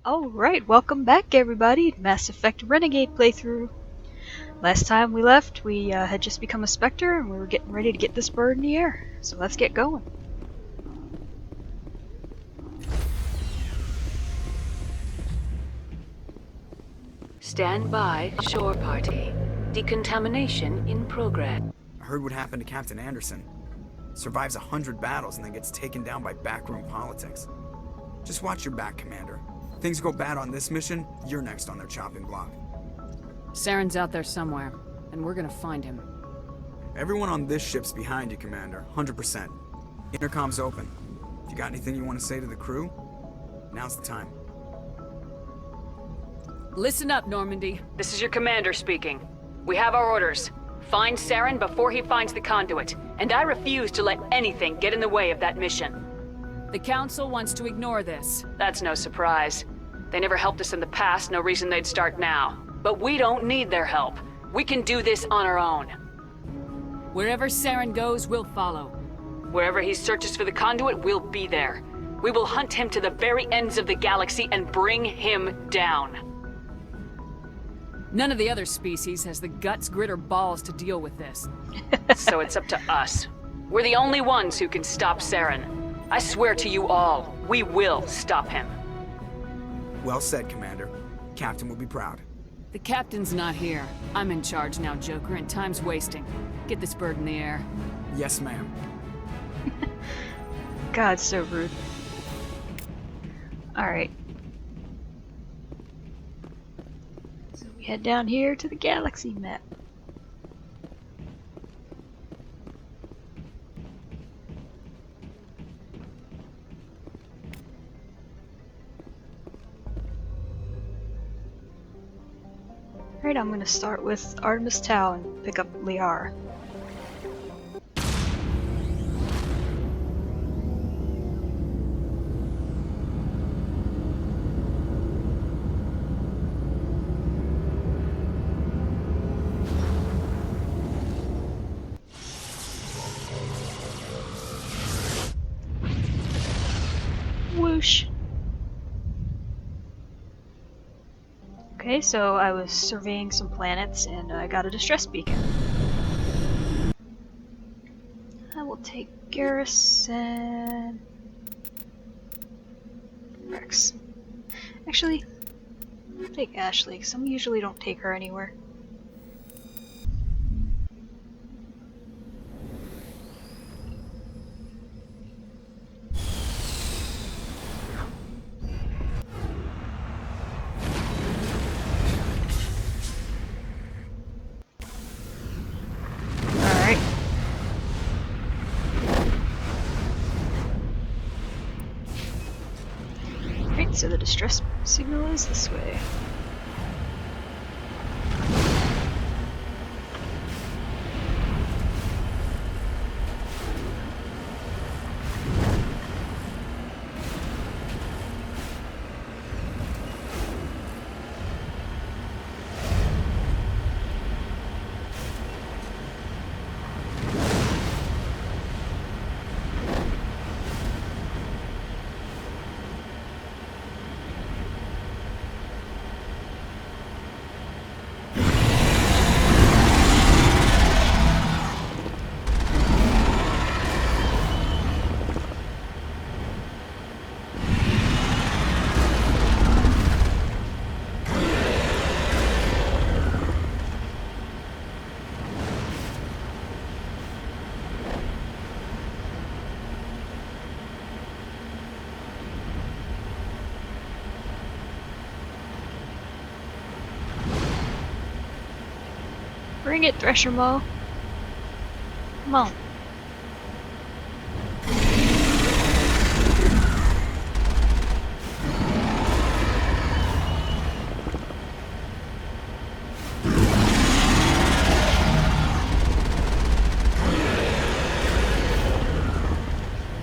Alright, welcome back everybody, Mass Effect Renegade playthrough. Last time we left, we had just become a Spectre and we were getting ready to get this bird in the air. So let's get going. Stand by, shore party. Decontamination in progress. I heard what happened to Captain Anderson. Survives 100 battles and then gets taken down by backroom politics. Just watch your back, Commander. Things go bad on this mission, you're next on their chopping block. Saren's out there somewhere, and we're gonna find him. Everyone on this ship's behind you, Commander. 100%. Intercom's open. If you got anything you want to say to the crew, now's the time. Listen up, Normandy. This is your commander speaking. We have our orders. Find Saren before he finds the conduit, and I refuse to let anything get in the way of that mission. The Council wants to ignore this. That's no surprise. They never helped us in the past, no reason they'd start now. But we don't need their help. We can do this on our own. Wherever Saren goes, we'll follow. Wherever he searches for the conduit, we'll be there. We will hunt him to the very ends of the galaxy and bring him down. None of the other species has the guts, grit, or balls to deal with this. So it's up to us. We're the only ones who can stop Saren. I swear to you all, we will stop him. Well said, Commander. Captain will be proud. The captain's not here. I'm in charge now, Joker, and time's wasting. Get this bird in the air. Yes, ma'am. God, so rude. Alright. So we head down here to the galaxy map. Alright, I'm gonna start with Artemis Tau and pick up Liara. Whoosh! Okay, so I was surveying some planets and I got a distress beacon. I will take Garrison... Rex. Actually, I'll take Ashley, because I usually don't take her anywhere. So the distress signal is this way. Bring it, Thresher Maw. Come on.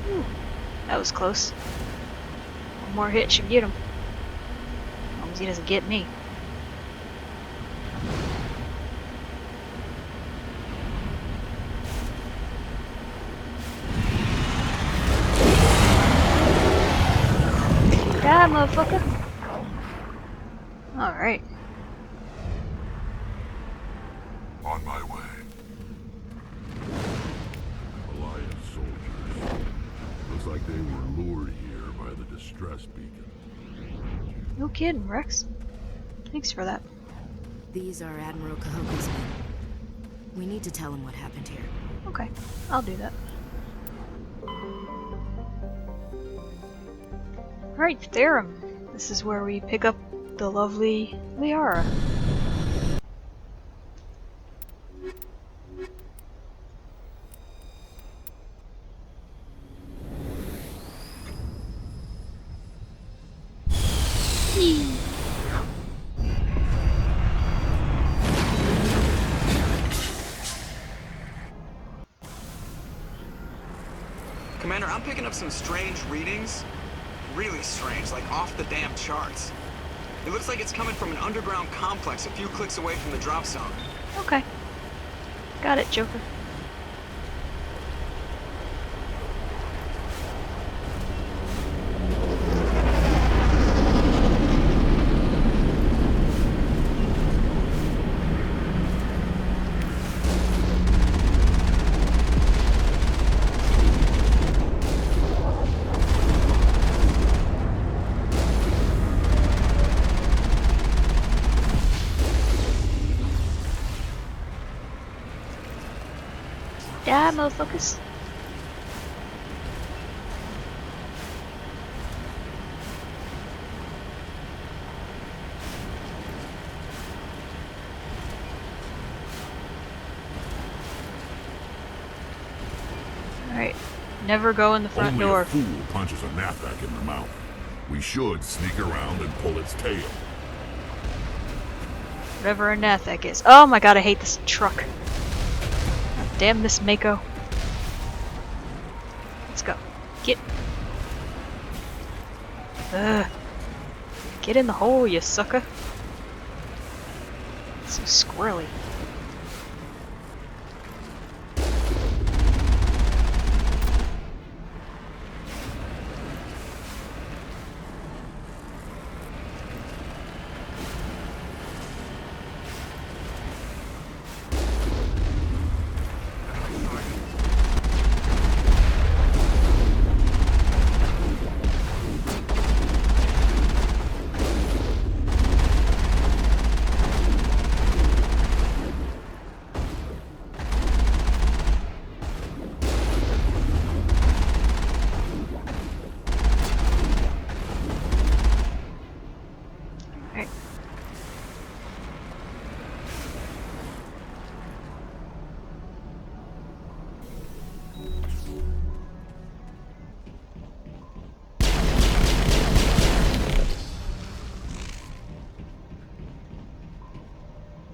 Ooh, that was close. One more hit should get him. As long as he doesn't get me. Die, motherfucker. Alright. On my way. Alliance soldiers. Looks like they were lured here by the distress beacon. No kidding, Rex. Thanks for that. These are Admiral Kahoka's men. We need to tell him what happened here. Okay, I'll do that. Alright, Therum. This is where we pick up the lovely Liara. Commander, I'm picking up some strange readings. Really strange, like off the damn charts. It looks like it's coming from an underground complex a few clicks away from the drop zone. Okay. Got it, Joker. Yeah, motherfuckers. Alright. Never go in the front Only door. a fool punches a Nathak in the mouth. We should sneak around and pull its tail. Whatever a Nathak is. Oh my god, I hate this truck. God damn this Mako. Let's go. Get. Ugh. Get in the hole, you sucker. It's so squirrely.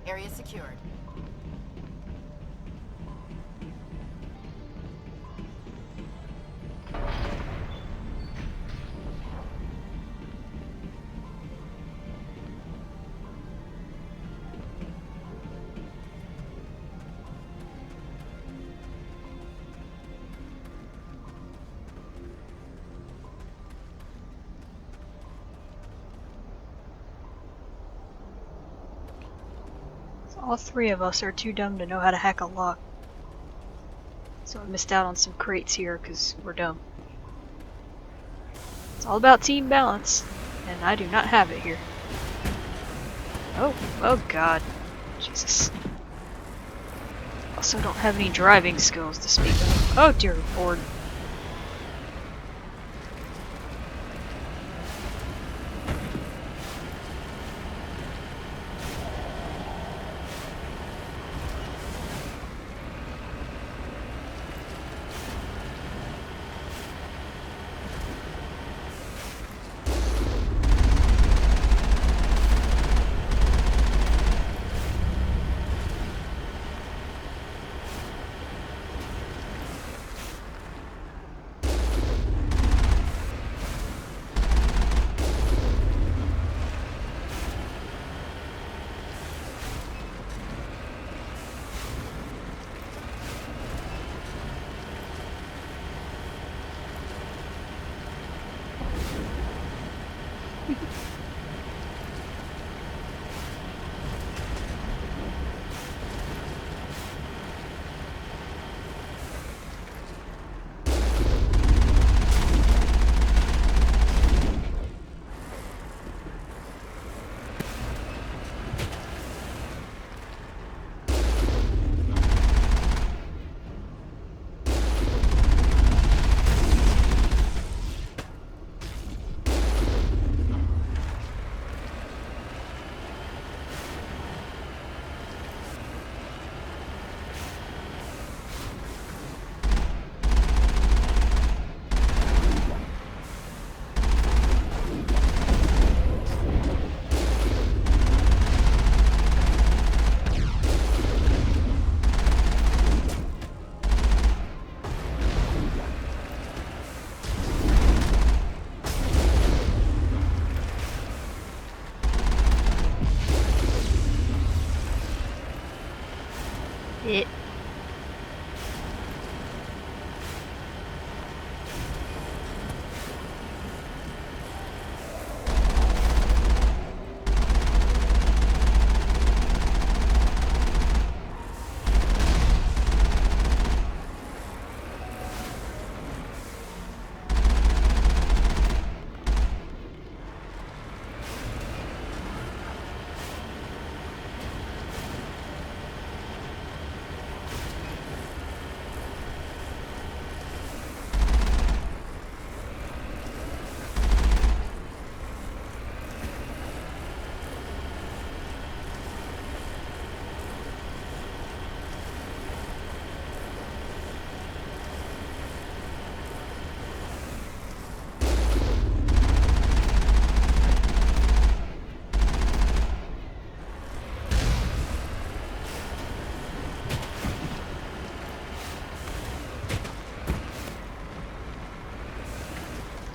Area secured. All three of us are too dumb to know how to hack a lock. So I missed out on some crates here because we're dumb. It's all about team balance, and I do not have it here. Oh god. Jesus. Also don't have any driving skills to speak of. Oh dear lord.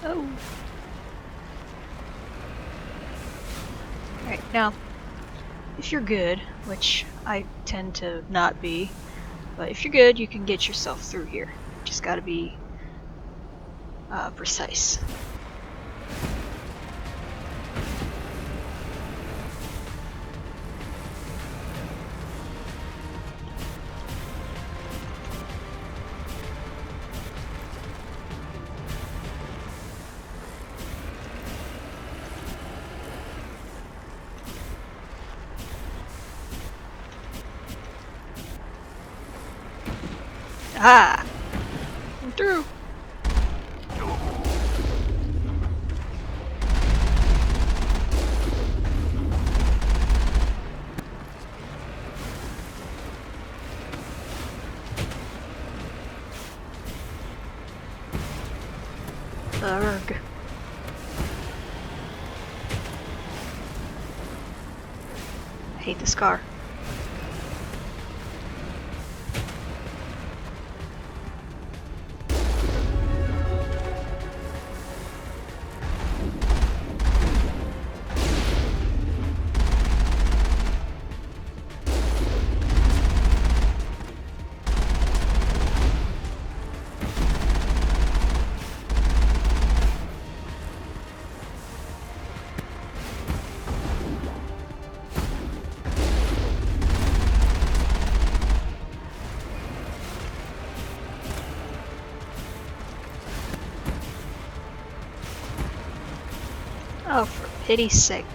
Oh. Alright, now, if you're good, which I tend to not be, but if you're good, you can get yourself through here. Just gotta be precise. Ah! I'm through! Urgh. I hate this car. Oh, for pity's sake.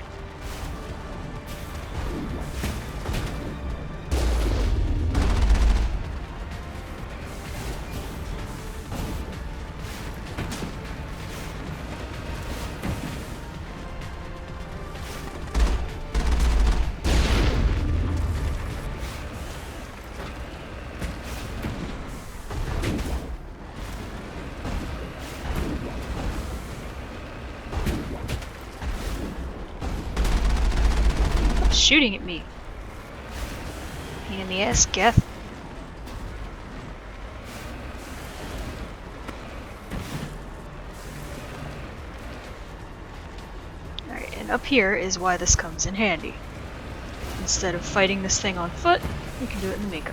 Shooting at me. Pain in the ass, Geth. Alright, and up here is why this comes in handy. Instead of fighting this thing on foot, you can do it in the Mako.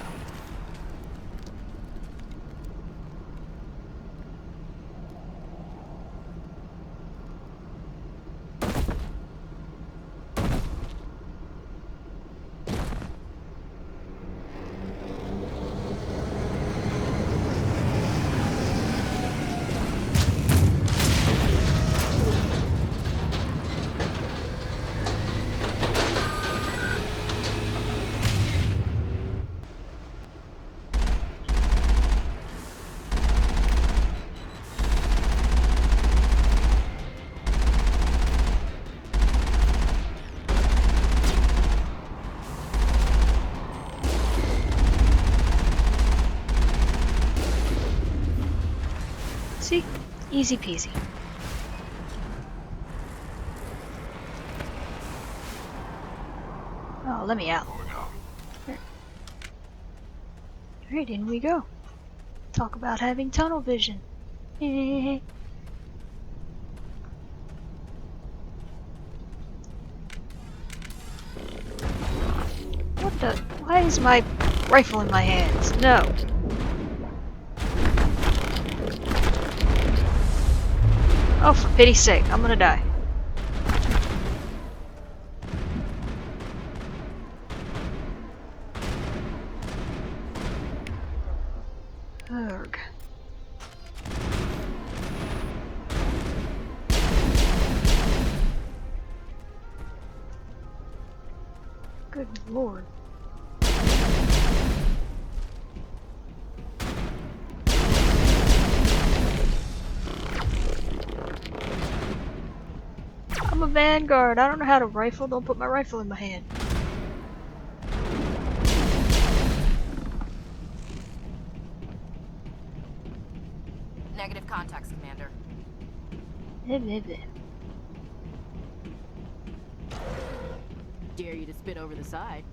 See? Easy peasy. Oh, let me out. Alright, in we go. Talk about having tunnel vision. What the? Why is my rifle in my hands? No. Oh, for pity's sake, I'm gonna die. Urgh. Good lord. I'm a vanguard. I don't know how to rifle. Don't put my rifle in my hand. Negative contacts, Commander. Dare you to spit over the side.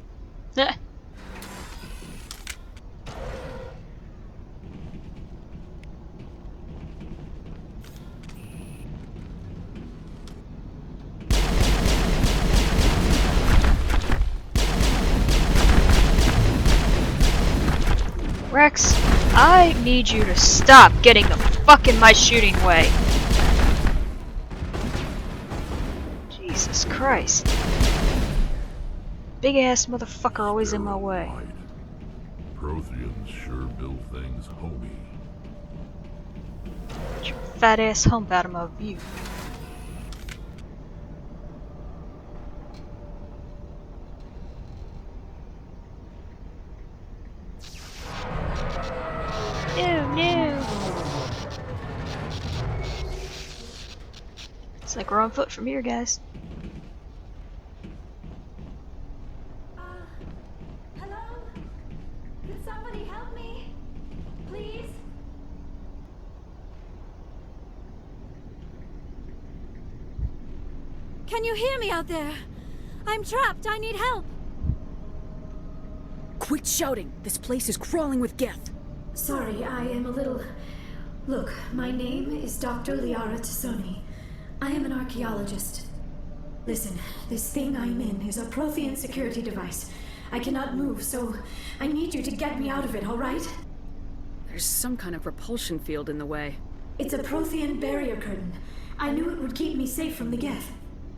Rex, I need you to stop getting the fuck in my shooting way. Jesus Christ. Big ass motherfucker always in my way. Right. Protheans sure build things homey. Get your fat ass hump out of my view. No, no. It's like we're on foot from here, guys. Hello? Can somebody help me? Please? Can you hear me out there? I'm trapped. I need help. Quit shouting! This place is crawling with Geth. Sorry, I am a little... Look, my name is Dr. Liara Tassoni. I am an archaeologist. Listen, this thing I'm in is a Prothean security device. I cannot move, so I need you to get me out of it, alright? There's some kind of repulsion field in the way. It's a Prothean barrier curtain. I knew it would keep me safe from the Geth.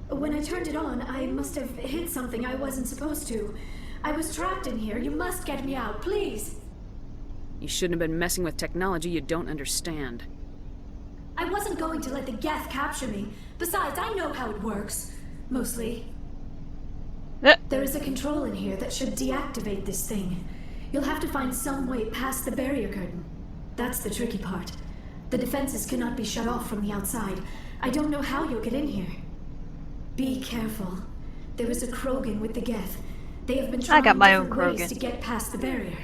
When I turned it on, I must have hit something I wasn't supposed to. I was trapped in here. You must get me out, please! You shouldn't have been messing with technology you don't understand. I wasn't going to let the Geth capture me. Besides, I know how it works. Mostly. There is a control in here that should deactivate this thing. You'll have to find some way past the barrier curtain. That's the tricky part. The defenses cannot be shut off from the outside. I don't know how you'll get in here. Be careful. There is a Krogan with the Geth. They have been trying I got my own different ways Krogan. to get past the barrier.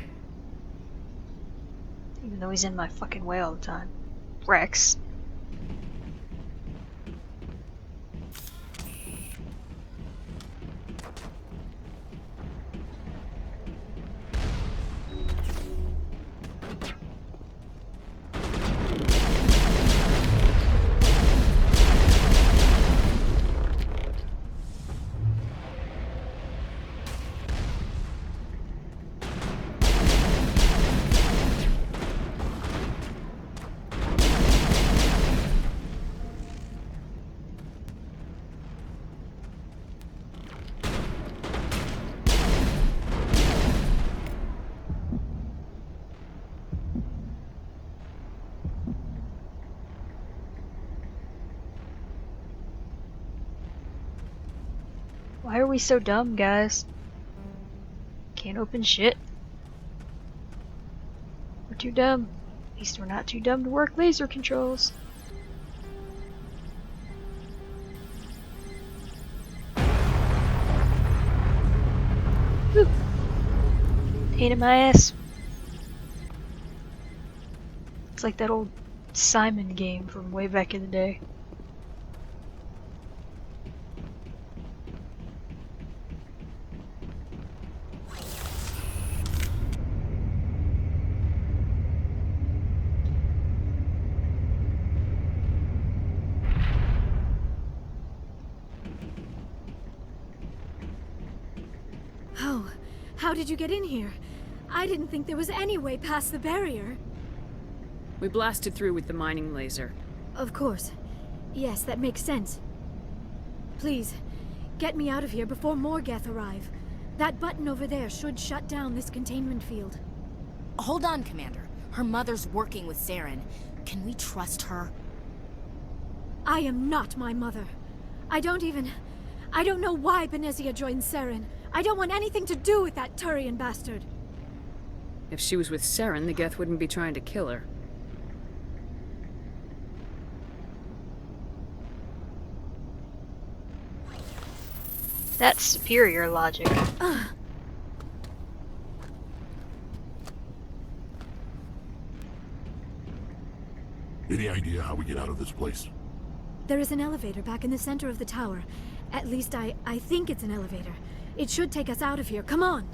Even though he's in my fucking way all the time. Rex. Why are we so dumb, guys? Can't open shit. We're too dumb. At least we're not too dumb to work laser controls. Woo. Pain in my ass. It's like that old Simon game from way back in the day. Oh, how did you get in here? I didn't think there was any way past the barrier. We blasted through with the mining laser. Of course. Yes, that makes sense. Please, get me out of here before more Geth arrive. That button over there should shut down this containment field. Hold on, Commander. Her mother's working with Saren. Can we trust her? I am not my mother. I don't know why Benezia joined Saren. I don't want anything to do with that Turian bastard. If she was with Saren, the Geth wouldn't be trying to kill her. That's superior logic. Any idea how we get out of this place? There is an elevator back in the center of the tower. At least I think it's an elevator. It should take us out of here. Come on!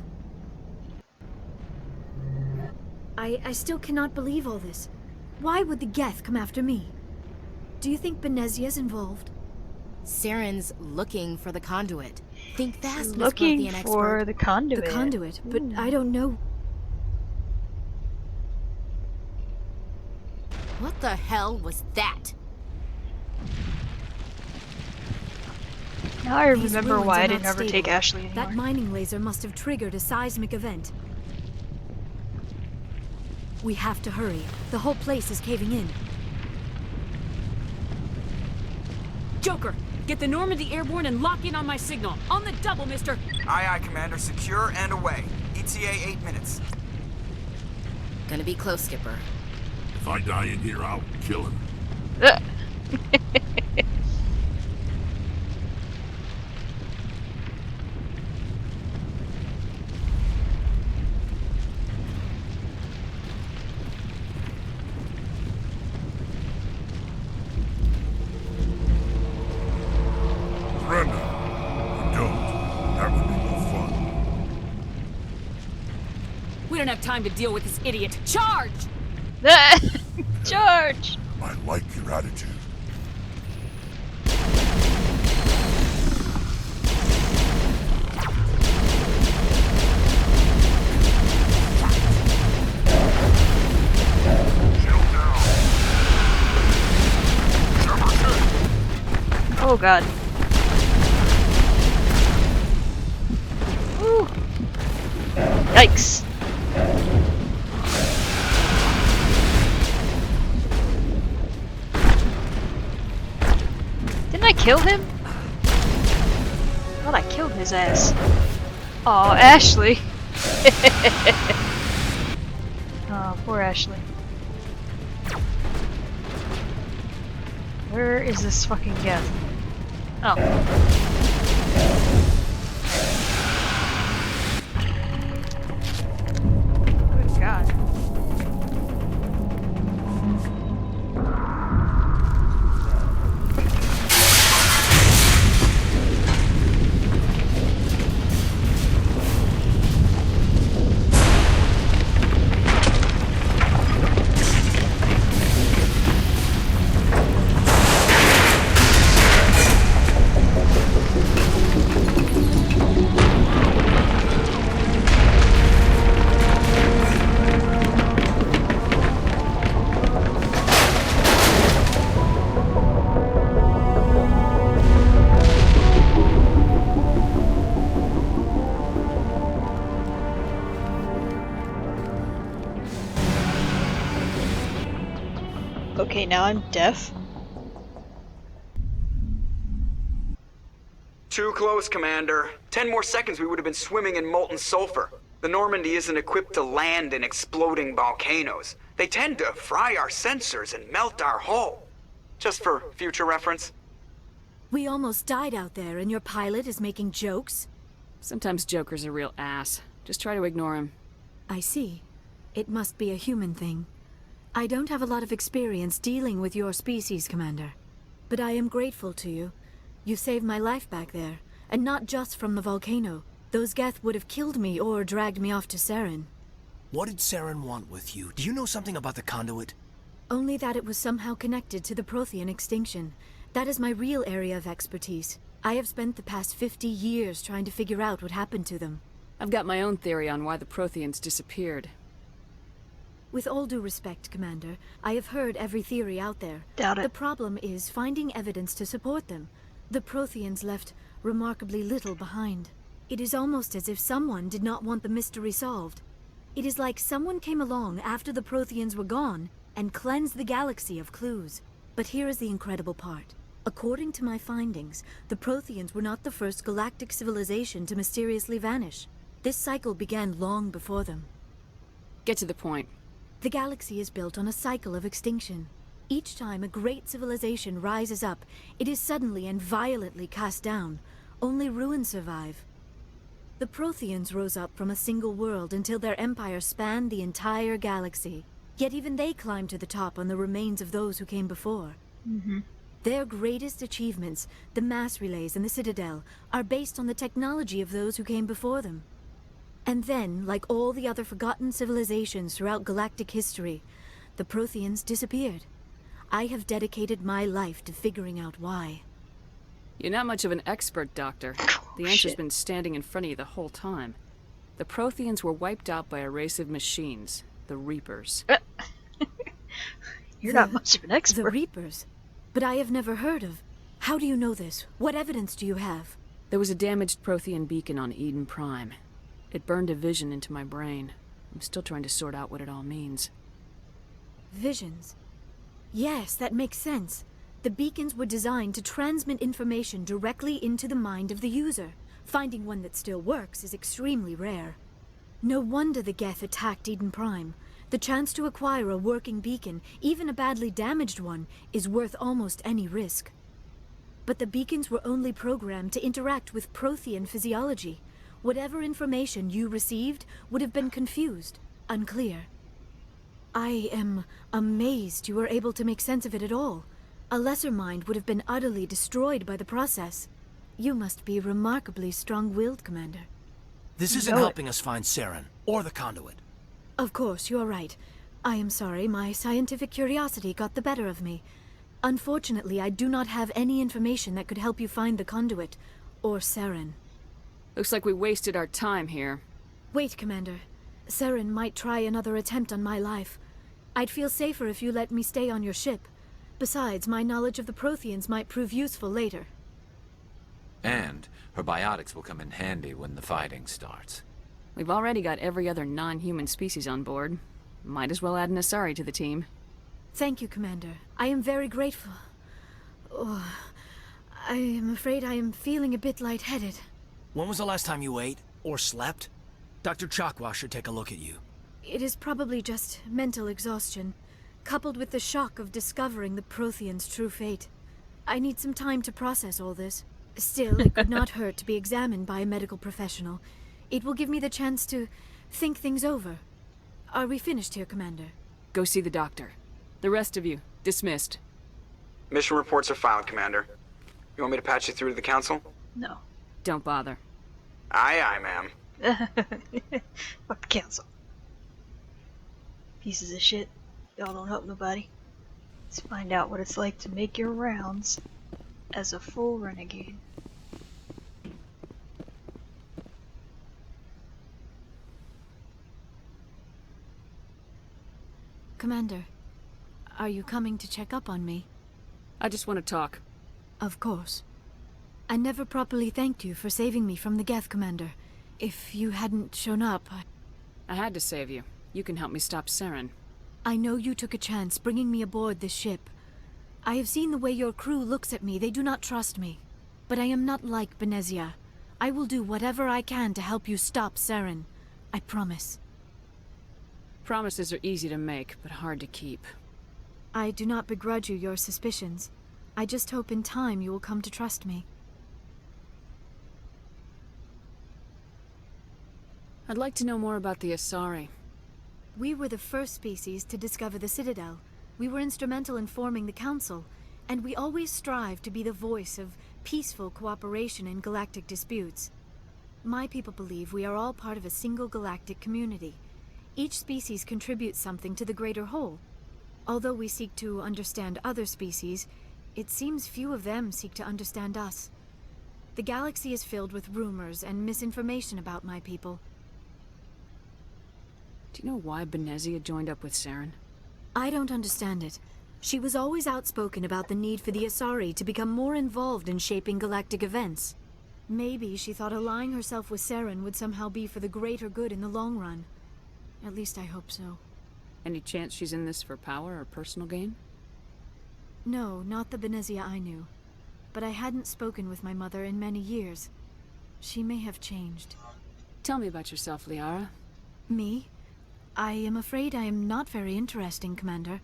I still cannot believe all this. Why would the Geth come after me? Do you think Benezia's involved? Saren's looking for the conduit. Think fast, Miss Looking Prothean for expert. the conduit. The conduit, but I don't know. What the hell was that? Now I These remember ruins why are I didn't not ever stable. take Ashley anymore. That mining laser must have triggered a seismic event. We have to hurry. The whole place is caving in. Joker, get the Normandy airborne and lock in on my signal. On the double, mister. Aye, aye, Commander. Secure and away. ETA 8 minutes. Gonna be close, Skipper. If I die in here, I'll kill him. Ugh. Surrender. You don't. That would be no fun. We don't have time to deal with this idiot. Charge! Charge! I like your attitude. Oh god. Ooh. Yikes. Didn't I kill him? I thought I killed his ass. Oh, Ashley. Oh, poor Ashley. Where is this fucking gas? Oh. Good God. Okay, now I'm deaf. Too close, Commander. 10 more seconds we would have been swimming in molten sulfur. The Normandy isn't equipped to land in exploding volcanoes. They tend to fry our sensors and melt our hull. Just for future reference. We almost died out there, and your pilot is making jokes? Sometimes Joker's a real ass. Just try to ignore him. I see. It must be a human thing. I don't have a lot of experience dealing with your species, Commander. But I am grateful to you. You saved my life back there, and not just from the volcano. Those Geth would have killed me or dragged me off to Saren. What did Saren want with you? Do you know something about the conduit? Only that it was somehow connected to the Prothean extinction. That is my real area of expertise. I have spent the past 50 years trying to figure out what happened to them. I've got my own theory on why the Protheans disappeared. With all due respect, Commander, I have heard every theory out there. Doubt it. The problem is finding evidence to support them. The Protheans left remarkably little behind. It is almost as if someone did not want the mystery solved. It is like someone came along after the Protheans were gone and cleansed the galaxy of clues. But here is the incredible part. According to my findings, the Protheans were not the first galactic civilization to mysteriously vanish. This cycle began long before them. Get to the point. The galaxy is built on a cycle of extinction. Each time a great civilization rises up, it is suddenly and violently cast down. Only ruins survive. The Protheans rose up from a single world until their empire spanned the entire galaxy. Yet even they climbed to the top on the remains of those who came before. Their greatest achievements, the mass relays and the Citadel, are based on the technology of those who came before them. And then, like all the other forgotten civilizations throughout galactic history, the Protheans disappeared. I have dedicated my life to figuring out why. You're not much of an expert, Doctor. The answer's shit. been standing in front of you the whole time. The Protheans were wiped out by a race of machines, the Reapers. You're not much of an The expert. Reapers? But I have never heard of... How do you know this? What evidence do you have? There was a damaged Prothean beacon on Eden Prime. It burned a vision into my brain. I'm still trying to sort out what it all means. Visions. Yes, that makes sense. The beacons were designed to transmit information directly into the mind of the user. Finding one that still works is extremely rare. No wonder the Geth attacked Eden Prime. The chance to acquire a working beacon, even a badly damaged one, is worth almost any risk. But the beacons were only programmed to interact with Prothean physiology. Whatever information you received would have been confused, unclear. I am amazed you were able to make sense of it at all. A lesser mind would have been utterly destroyed by the process. You must be remarkably strong-willed, Commander. This isn't helping us find Saren, or the conduit. Of course, you're right. I am sorry, my scientific curiosity got the better of me. Unfortunately, I do not have any information that could help you find the conduit, or Saren. Looks like we wasted our time here. Wait, Commander. Saren might try another attempt on my life. I'd feel safer if you let me stay on your ship. Besides, my knowledge of the Protheans might prove useful later. And her biotics will come in handy when the fighting starts. We've already got every other non-human species on board. Might as well add an Asari to the team. Thank you, Commander. I am very grateful. Oh, I am afraid I am feeling a bit lightheaded. When was the last time you ate, or slept? Dr. Chakwa should take a look at you. It is probably just mental exhaustion, coupled with the shock of discovering the Protheans' true fate. I need some time to process all this. Still, it could not hurt to be examined by a medical professional. It will give me the chance to think things over. Are we finished here, Commander? Go see the doctor. The rest of you, dismissed. Mission reports are filed, Commander. You want me to patch you through to the Council? No. Don't bother. Aye, aye, ma'am. Fuck the council. Pieces of shit. Y'all don't help nobody. Let's find out what it's like to make your rounds as a full renegade. Commander, are you coming to check up on me? I just want to talk. Of course. I never properly thanked you for saving me from the Geth, Commander. If you hadn't shown up, I had to save you. You can help me stop Saren. I know you took a chance bringing me aboard this ship. I have seen the way your crew looks at me. They do not trust me. But I am not like Benezia. I will do whatever I can to help you stop Saren. I promise. Promises are easy to make, but hard to keep. I do not begrudge you your suspicions. I just hope in time you will come to trust me. I'd like to know more about the Asari. We were the first species to discover the Citadel. We were instrumental in forming the Council, and we always strive to be the voice of peaceful cooperation in galactic disputes. My people believe we are all part of a single galactic community. Each species contributes something to the greater whole. Although we seek to understand other species, it seems few of them seek to understand us. The galaxy is filled with rumors and misinformation about my people. Do you know why Benezia joined up with Saren? I don't understand it. She was always outspoken about the need for the Asari to become more involved in shaping galactic events. Maybe she thought allying herself with Saren would somehow be for the greater good in the long run. At least I hope so. Any chance she's in this for power or personal gain? No, not the Benezia I knew. But I hadn't spoken with my mother in many years. She may have changed. Tell me about yourself, Liara. Me? I am afraid I am not very interesting, Commander.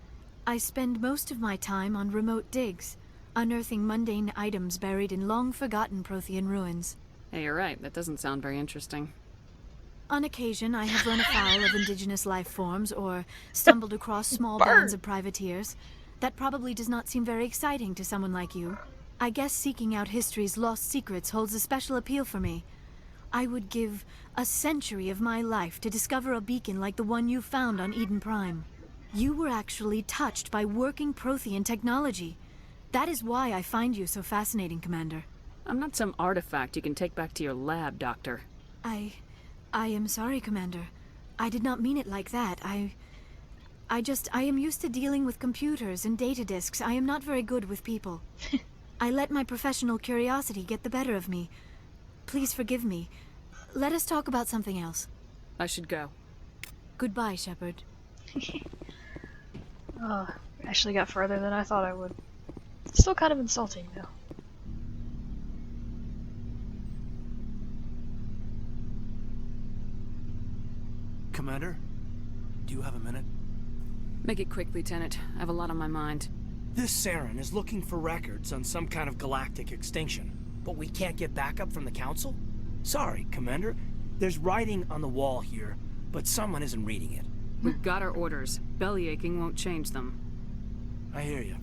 I spend most of my time on remote digs, unearthing mundane items buried in long-forgotten Prothean ruins. Hey, you're right. That doesn't sound very interesting. On occasion, I have run afoul of indigenous life forms or stumbled across small bands of privateers. That probably does not seem very exciting to someone like you. I guess seeking out history's lost secrets holds a special appeal for me. I would give a century of my life to discover a beacon like the one you found on Eden Prime. You were actually touched by working Prothean technology. That is why I find you so fascinating, Commander. I'm not some artifact you can take back to your lab, Doctor. I am sorry, Commander. I did not mean it like that. I am used to dealing with computers and data disks. I am not very good with people. I let my professional curiosity get the better of me. Please forgive me. Let us talk about something else. I should go. Goodbye, Shepard. Oh, actually got further than I thought I would. Still kind of insulting, though. Commander, do you have a minute? Make it quick, Lieutenant. I have a lot on my mind. This Saren is looking for records on some kind of galactic extinction, but we can't get backup from the Council? Sorry, Commander. There's writing on the wall here, but someone isn't reading it. We've got our orders. Belly aching won't change them. I hear you.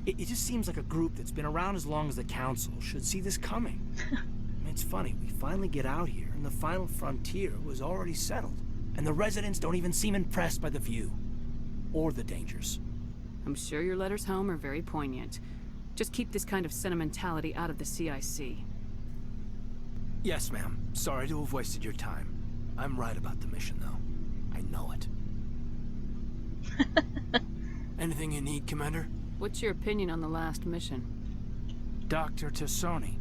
It just seems like a group that's been around as long as the Council should see this coming. I mean, it's funny, we finally get out here, and the final frontier was already settled. And the residents don't even seem impressed by the view. Or the dangers. I'm sure your letters home are very poignant. Just keep this kind of sentimentality out of the CIC. Yes, ma'am. Sorry to have wasted your time. I'm right about the mission, though. I know it. Anything you need, Commander? What's your opinion on the last mission? Dr. Tassoni.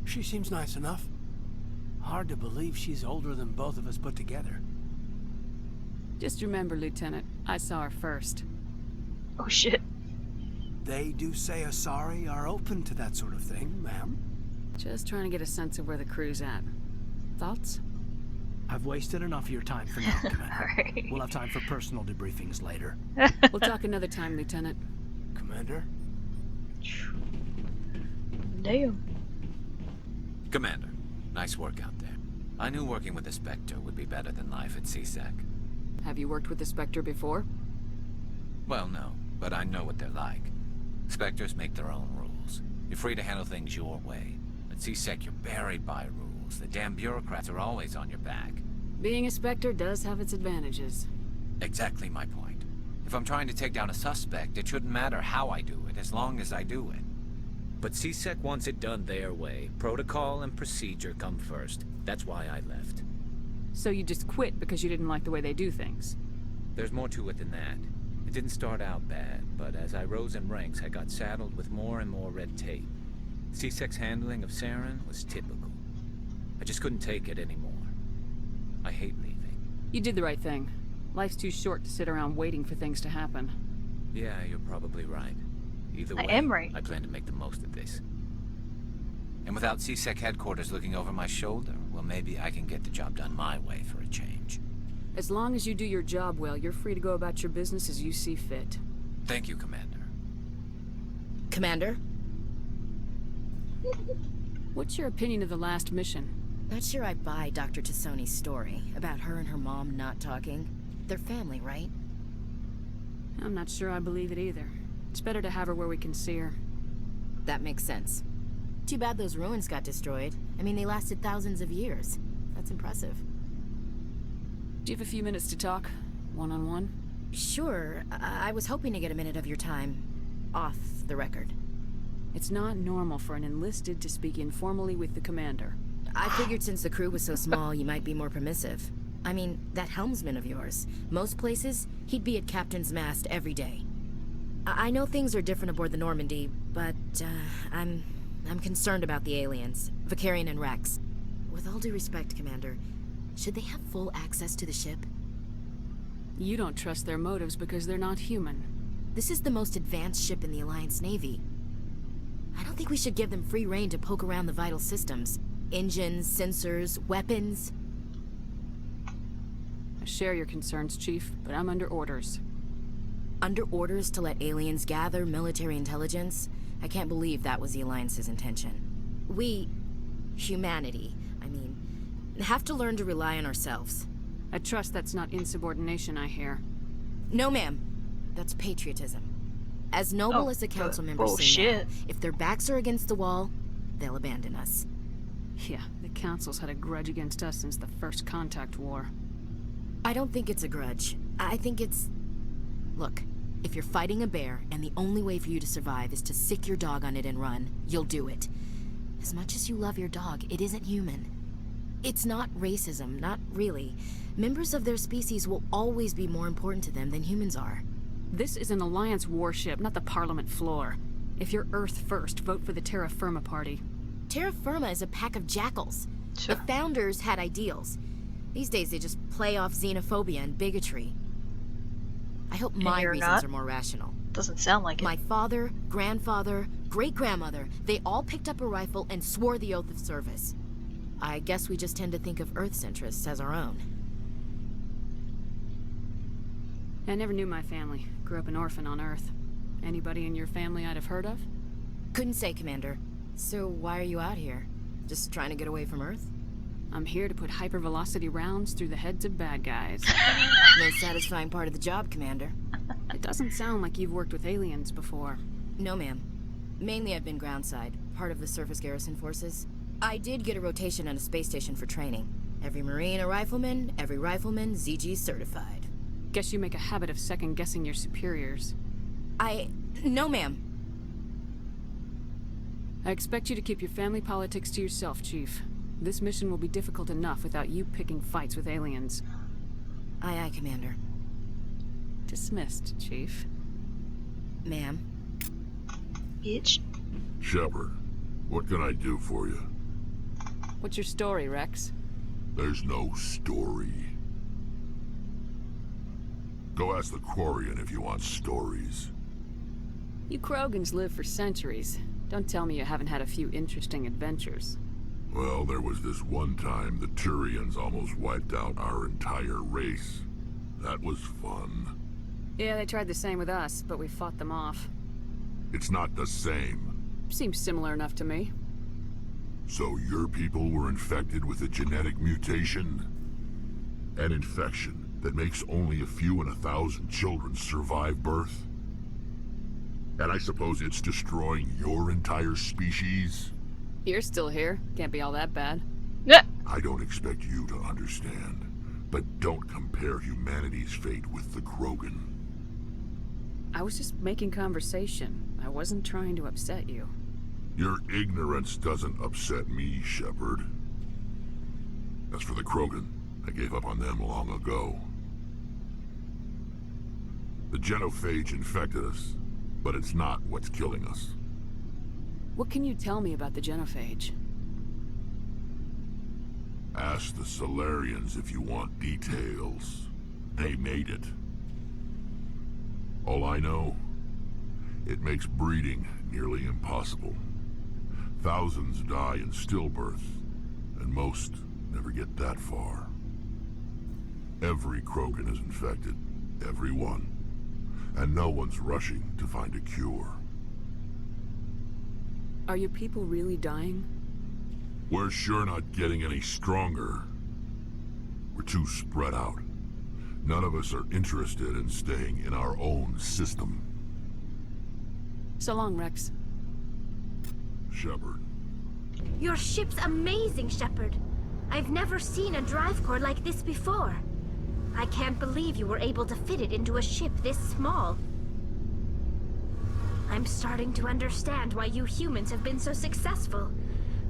She seems nice enough. Hard to believe she's older than both of us put together. Just remember, Lieutenant, I saw her first. Oh shit. They do say Asari are open to that sort of thing, ma'am. Just trying to get a sense of where the crew's at. Thoughts? I've wasted enough of your time for now, Commander. Alright. We'll have time for personal debriefings later. We'll talk another time, Lieutenant. Commander? Damn. Commander, nice work out there. I knew working with the Spectre would be better than life at CSEC. Have you worked with the Spectre before? Well, no, but I know what they're like. Spectres make their own rules. You're free to handle things your way. At CSEC, you're buried by rules. The damn bureaucrats are always on your back. Being a Spectre does have its advantages. Exactly my point. If I'm trying to take down a suspect, it shouldn't matter how I do it, as long as I do it. But CSEC wants it done their way. Protocol and procedure come first. That's why I left. So you just quit because you didn't like the way they do things? There's more to it than that. It didn't start out bad, but as I rose in ranks, I got saddled with more and more red tape. CSEC's handling of Saren was typical. I just couldn't take it anymore. I hate leaving. You did the right thing. Life's too short to sit around waiting for things to happen. Yeah, you're probably right. Either way, I am right. I plan to make the most of this. And without CSEC headquarters looking over my shoulder, well, maybe I can get the job done my way for a change. As long as you do your job well, you're free to go about your business as you see fit. Thank you, Commander. Commander? What's your opinion of the last mission? Not sure I buy Dr. Tassoni's story about her and her mom not talking. They're family, right? I'm not sure I believe it either. It's better to have her where we can see her. That makes sense. Too bad those ruins got destroyed. I mean, they lasted thousands of years. That's impressive. Do you have a few minutes to talk? One-on-one? Sure. I was hoping to get a minute of your time off the record. It's not normal for an enlisted to speak informally with the commander. I figured since the crew was so small, you might be more permissive. I mean, that helmsman of yours. Most places, he'd be at captain's mast every day. I know things are different aboard the Normandy, but I'm concerned about the aliens, Vicarian and Rex. With all due respect, Commander, should they have full access to the ship? You don't trust their motives because they're not human. This is the most advanced ship in the Alliance Navy. I don't think we should give them free rein to poke around the vital systems. Engines, sensors, weapons. I share your concerns, Chief, but I'm under orders. Under orders to let aliens gather military intelligence? I can't believe that was the Alliance's intention. We, humanity, have to learn to rely on ourselves. I trust that's not insubordination, I hear. No, ma'am. That's patriotism. As noble as the council members say now, if their backs are against the wall, they'll abandon us. Yeah, the council's had a grudge against us since the first contact war. I don't think it's a grudge. I think it's... Look, if you're fighting a bear and the only way for you to survive is to sick your dog on it and run, you'll do it. As much as you love your dog, it isn't human. It's not racism, not really. Members of their species will always be more important to them than humans are. This is an Alliance warship, not the Parliament floor. If you're Earth first, vote for the Terra Firma party. Terra Firma is a pack of jackals. Sure. The founders had ideals. These days they just play off xenophobia and bigotry. I hope my you're reasons not? are more rational. Doesn't sound like it. My father, grandfather, great-grandmother, they all picked up a rifle and swore the oath of service. I guess we just tend to think of Earth's interests as our own. I never knew my family. Grew up an orphan on Earth. Anybody in your family I'd have heard of? Couldn't say, Commander. So why are you out here? Just trying to get away from Earth? I'm here to put hypervelocity rounds through the heads of bad guys. Most satisfying part of the job, Commander. It doesn't sound like you've worked with aliens before. No, ma'am. Mainly I've been groundside, part of the surface garrison forces. I did get a rotation on a space station for training. Every Marine a rifleman, every rifleman ZG certified. Guess you make a habit of second-guessing your superiors. No, ma'am. I expect you to keep your family politics to yourself, Chief. This mission will be difficult enough without you picking fights with aliens. Aye, aye, Commander. Dismissed, Chief. Ma'am. Bitch. Shepard, what can I do for you? What's your story, Rex? There's no story. Go ask the Quarian if you want stories. You Krogans live for centuries. Don't tell me you haven't had a few interesting adventures. Well, there was this one time the Turians almost wiped out our entire race. That was fun. Yeah, they tried the same with us, but we fought them off. It's not the same. Seems similar enough to me. So your people were infected with a genetic mutation? An infection that makes only a few in 1,000 children survive birth? And I suppose it's destroying your entire species? You're still here. Can't be all that bad. Yeah. I don't expect you to understand, but don't compare humanity's fate with the Krogan. I was just making conversation. I wasn't trying to upset you. Your ignorance doesn't upset me, Shepard. As for the Krogan, I gave up on them long ago. The genophage infected us, but it's not what's killing us. What can you tell me about the genophage? Ask the Solarians if you want details. They made it. All I know, it makes breeding nearly impossible. Thousands die in stillbirth, and most never get that far. Every Krogan is infected, every one. And no one's rushing to find a cure. Are your people really dying? We're sure not getting any stronger. We're too spread out. None of us are interested in staying in our own system. So long, Rex. Shepard. Your ship's amazing, Shepard. I've never seen a drive core like this before. I can't believe you were able to fit it into a ship this small. I'm starting to understand why you humans have been so successful.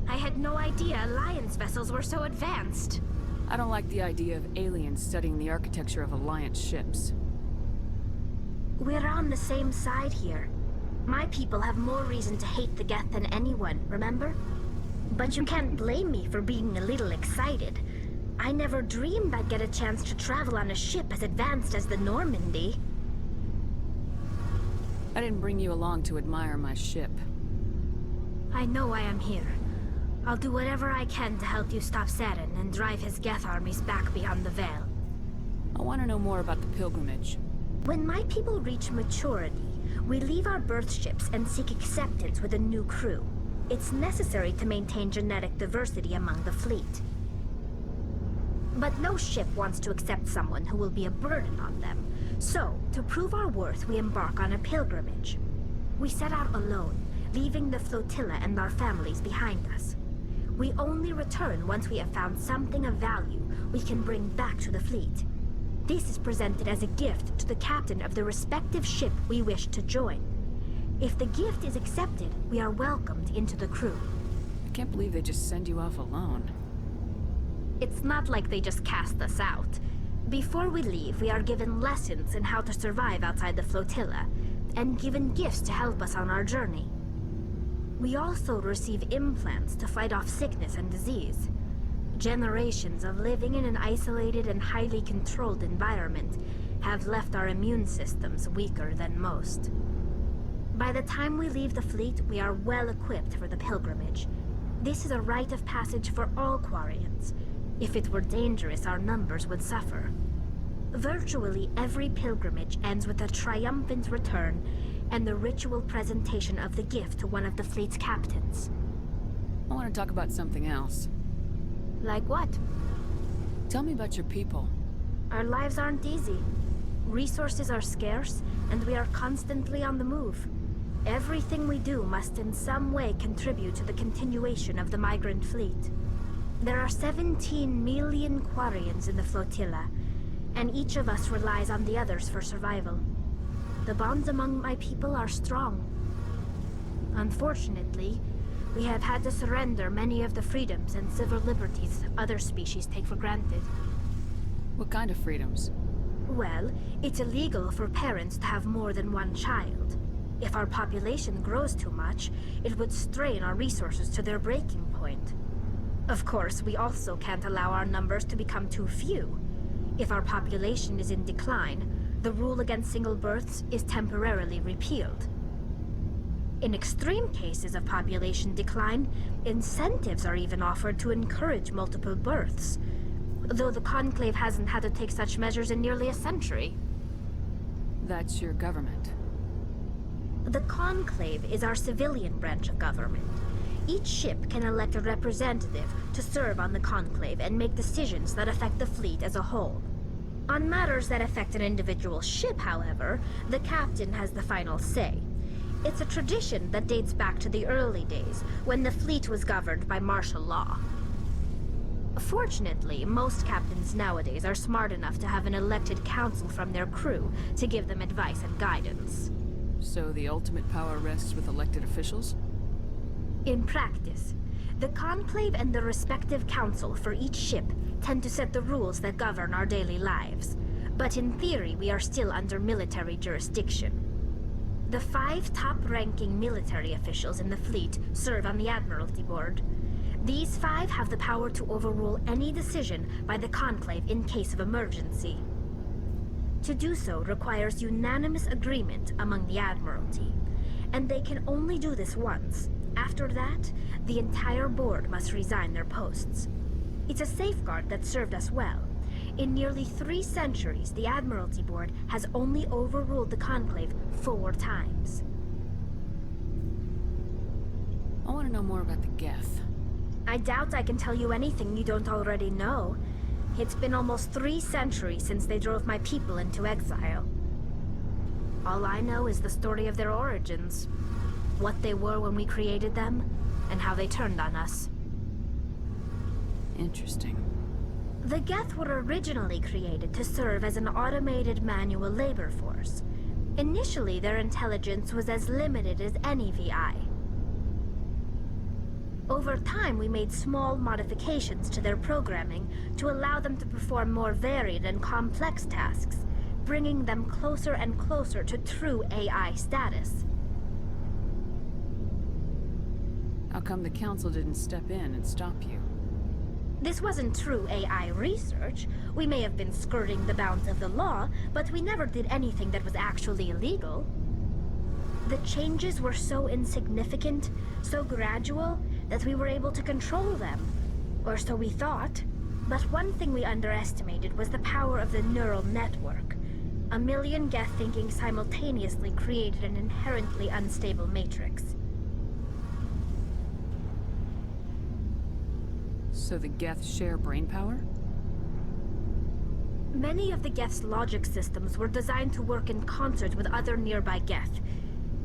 I had no idea Alliance vessels were so advanced. I don't like the idea of aliens studying the architecture of Alliance ships. We're on the same side here. My people have more reason to hate the Geth than anyone, remember? But you can't blame me for being a little excited. I never dreamed I'd get a chance to travel on a ship as advanced as the Normandy. I didn't bring you along to admire my ship. I know why I'm here. I'll do whatever I can to help you stop Saren and drive his Geth armies back beyond the Veil. I want to know more about the pilgrimage. When my people reach maturity, we leave our birth ships and seek acceptance with a new crew. It's necessary to maintain genetic diversity among the fleet. But no ship wants to accept someone who will be a burden on them. So, to prove our worth, we embark on a pilgrimage. We set out alone, leaving the flotilla and our families behind us. We only return once we have found something of value we can bring back to the fleet. This is presented as a gift to the captain of the respective ship we wish to join. If the gift is accepted, we are welcomed into the crew. I can't believe they just send you off alone. It's not like they just cast us out. Before we leave, we are given lessons in how to survive outside the flotilla, and given gifts to help us on our journey. We also receive implants to fight off sickness and disease. Generations of living in an isolated and highly controlled environment have left our immune systems weaker than most. By the time we leave the fleet, we are well equipped for the pilgrimage. This is a rite of passage for all Quarians. If it were dangerous, our numbers would suffer. Virtually every pilgrimage ends with a triumphant return and the ritual presentation of the gift to one of the fleet's captains. I want to talk about something else. Like what? Tell me about your people. Our lives aren't easy. Resources are scarce, and we are constantly on the move. Everything we do must in some way contribute to the continuation of the migrant fleet. There are 17 million Quarians in the flotilla, and each of us relies on the others for survival. The bonds among my people are strong. Unfortunately, we have had to surrender many of the freedoms and civil liberties other species take for granted. What kind of freedoms? Well, it's illegal for parents to have more than one child. If our population grows too much, it would strain our resources to their breaking point. Of course, we also can't allow our numbers to become too few. If our population is in decline, the rule against single births is temporarily repealed. In extreme cases of population decline, incentives are even offered to encourage multiple births, though the Conclave hasn't had to take such measures in nearly a century. That's your government. The Conclave is our civilian branch of government. Each ship can elect a representative to serve on the Conclave and make decisions that affect the fleet as a whole. On matters that affect an individual ship, however, the captain has the final say. It's a tradition that dates back to the early days, when the fleet was governed by martial law. Fortunately, most captains nowadays are smart enough to have an elected council from their crew to give them advice and guidance. So the ultimate power rests with elected officials? In practice, the Conclave and the respective council for each ship tend to set the rules that govern our daily lives. But in theory, we are still under military jurisdiction. The 5 top-ranking military officials in the fleet serve on the Admiralty Board. These 5 have the power to overrule any decision by the Conclave in case of emergency. To do so requires unanimous agreement among the Admiralty, and they can only do this once. After that, the entire board must resign their posts. It's a safeguard that served us well. In nearly 3 centuries, the Admiralty Board has only overruled the Conclave 4 times. I want to know more about the Geth. I doubt I can tell you anything you don't already know. It's been almost 3 centuries since they drove my people into exile. All I know is the story of their origins. What they were when we created them, and how they turned on us. Interesting. The Geth were originally created to serve as an automated manual labor force. Initially, their intelligence was as limited as any VI. Over time, we made small modifications to their programming to allow them to perform more varied and complex tasks, bringing them closer and closer to true AI status. How come the Council didn't step in and stop you? This wasn't true AI research. We may have been skirting the bounds of the law, but we never did anything that was actually illegal. The changes were so insignificant, so gradual, that we were able to control them. Or so we thought. But one thing we underestimated was the power of the neural network. A million Geth thinking simultaneously created an inherently unstable matrix. So the Geth share brain power? Many of the Geth's logic systems were designed to work in concert with other nearby Geth.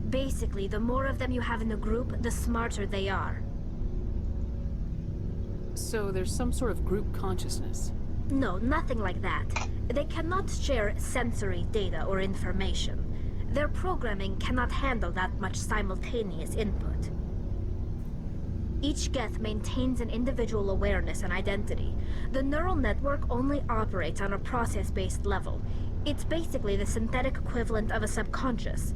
Basically, the more of them you have in the group, the smarter they are. So there's some sort of group consciousness? No, nothing like that. They cannot share sensory data or information. Their programming cannot handle that much simultaneous input. Each Geth maintains an individual awareness and identity. The neural network only operates on a process-based level. It's basically the synthetic equivalent of a subconscious.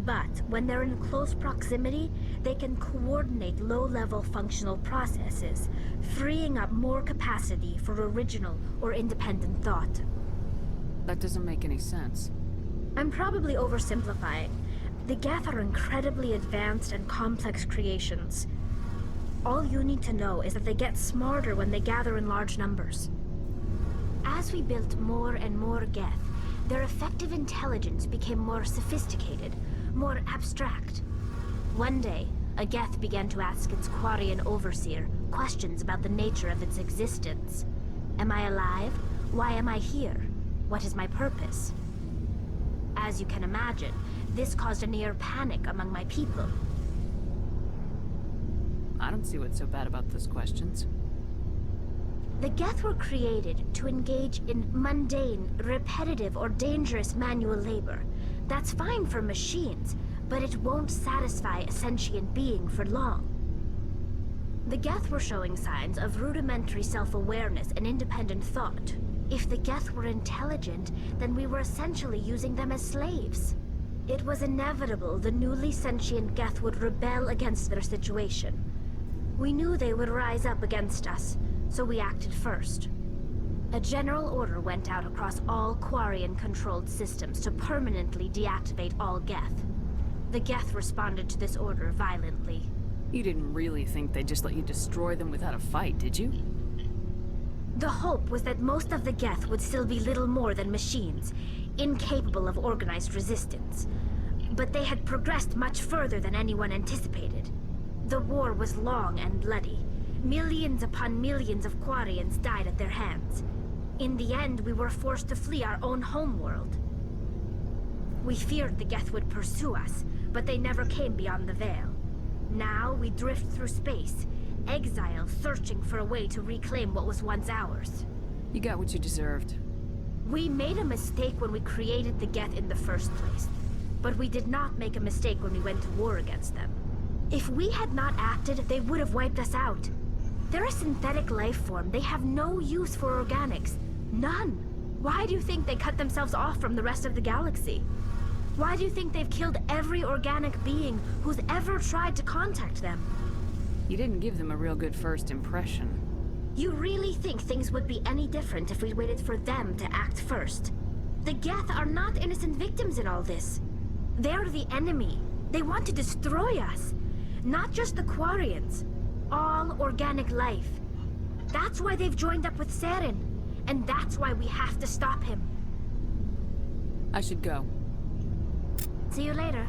But when they're in close proximity, they can coordinate low-level functional processes, freeing up more capacity for original or independent thought. That doesn't make any sense. I'm probably oversimplifying. The Geth are incredibly advanced and complex creations. All you need to know is that they get smarter when they gather in large numbers. As we built more and more Geth, their effective intelligence became more sophisticated, more abstract. One day, a Geth began to ask its Quarian overseer questions about the nature of its existence. Am I alive? Why am I here? What is my purpose? As you can imagine, this caused a near panic among my people. I don't see what's so bad about those questions. The Geth were created to engage in mundane, repetitive, or dangerous manual labor. That's fine for machines, but it won't satisfy a sentient being for long. The Geth were showing signs of rudimentary self-awareness and independent thought. If the Geth were intelligent, then we were essentially using them as slaves. It was inevitable the newly sentient Geth would rebel against their situation. We knew they would rise up against us, so we acted first. A general order went out across all Quarian-controlled systems to permanently deactivate all Geth. The Geth responded to this order violently. You didn't really think they'd just let you destroy them without a fight, did you? The hope was that most of the Geth would still be little more than machines, incapable of organized resistance. But they had progressed much further than anyone anticipated. The war was long and bloody. Millions upon millions of Quarians died at their hands. In the end, we were forced to flee our own homeworld. We feared the Geth would pursue us, but they never came beyond the Veil. Now we drift through space, exile, searching for a way to reclaim what was once ours. You got what you deserved. We made a mistake when we created the Geth in the first place, but we did not make a mistake when we went to war against them. If we had not acted, they would have wiped us out. They're a synthetic life form. They have no use for organics. None. Why do you think they cut themselves off from the rest of the galaxy? Why do you think they've killed every organic being who's ever tried to contact them? You didn't give them a real good first impression. You really think things would be any different if we waited for them to act first? The Geth are not innocent victims in all this. They're the enemy. They want to destroy us. Not just the Quarians. All organic life. That's why they've joined up with Saren. And that's why we have to stop him. I should go. See you later.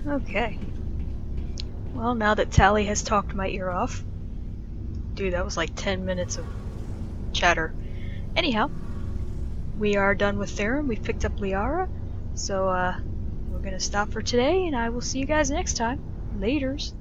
Okay. Well, now that Tally has talked my ear off. Dude, that was like 10 minutes of chatter. Anyhow, we are done with Therum. We've picked up Liara. So, we're gonna stop for today, and I will see you guys next time. Laters.